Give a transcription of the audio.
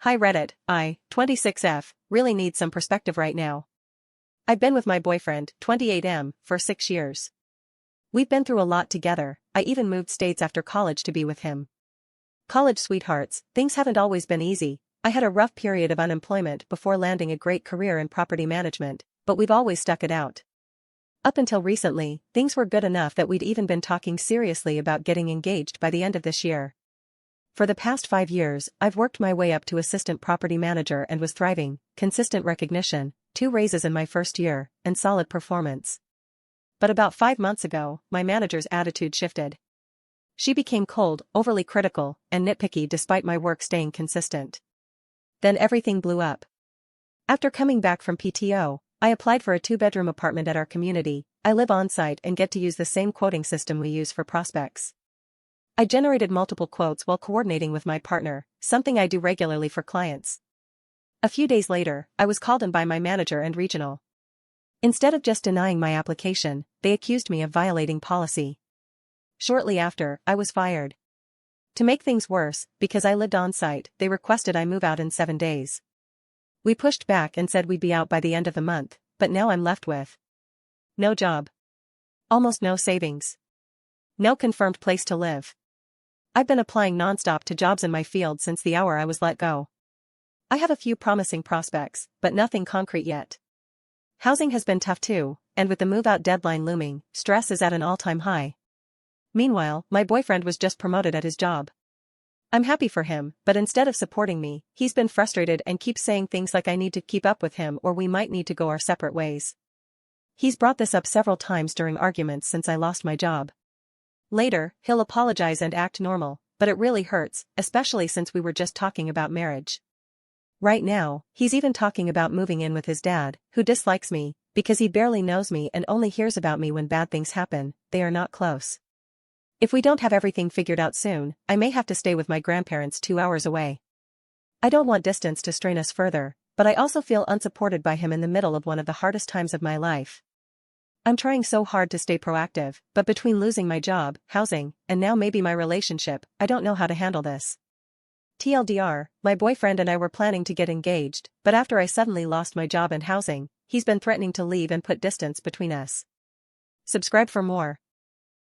Hi Reddit, I, 26F, really need some perspective right now. I've been with my boyfriend, 28M, for 6 years. We've been through a lot together, I even moved states after college to be with him. College sweethearts, things haven't always been easy. I had a rough period of unemployment before landing a great career in property management, but we've always stuck it out. Up until recently, things were good enough that we'd even been talking seriously about getting engaged by the end of this year. For the past 5 years, I've worked my way up to assistant property manager and was thriving, consistent recognition, 2 raises in my first year, and solid performance. But about 5 months ago, my manager's attitude shifted. She became cold, overly critical, and nitpicky despite my work staying consistent. Then everything blew up. After coming back from PTO, I applied for a 2-bedroom apartment at our community. I live on-site and get to use the same quoting system we use for prospects. I generated multiple quotes while coordinating with my partner, something I do regularly for clients. A few days later, I was called in by my manager and regional. Instead of just denying my application, they accused me of violating policy. Shortly after, I was fired. To make things worse, because I lived on-site, they requested I move out in 7 days. We pushed back and said we'd be out by the end of the month, but now I'm left with no job. Almost no savings. No confirmed place to live. I've been applying nonstop to jobs in my field since the hour I was let go. I have a few promising prospects, but nothing concrete yet. Housing has been tough too, and with the move-out deadline looming, stress is at an all-time high. Meanwhile, my boyfriend was just promoted at his job. I'm happy for him, but instead of supporting me, he's been frustrated and keeps saying things like I need to keep up with him or we might need to go our separate ways. He's brought this up several times during arguments since I lost my job. Later, he'll apologize and act normal, but it really hurts, especially since we were just talking about marriage. Right now, he's even talking about moving in with his dad, who dislikes me, because he barely knows me and only hears about me when bad things happen. They are not close. If we don't have everything figured out soon, I may have to stay with my grandparents 2 hours away. I don't want distance to strain us further, but I also feel unsupported by him in the middle of one of the hardest times of my life. I'm trying so hard to stay proactive, but between losing my job, housing, and now maybe my relationship, I don't know how to handle this. TLDR, my boyfriend and I were planning to get engaged, but after I suddenly lost my job and housing, he's been threatening to leave and put distance between us. Subscribe for more.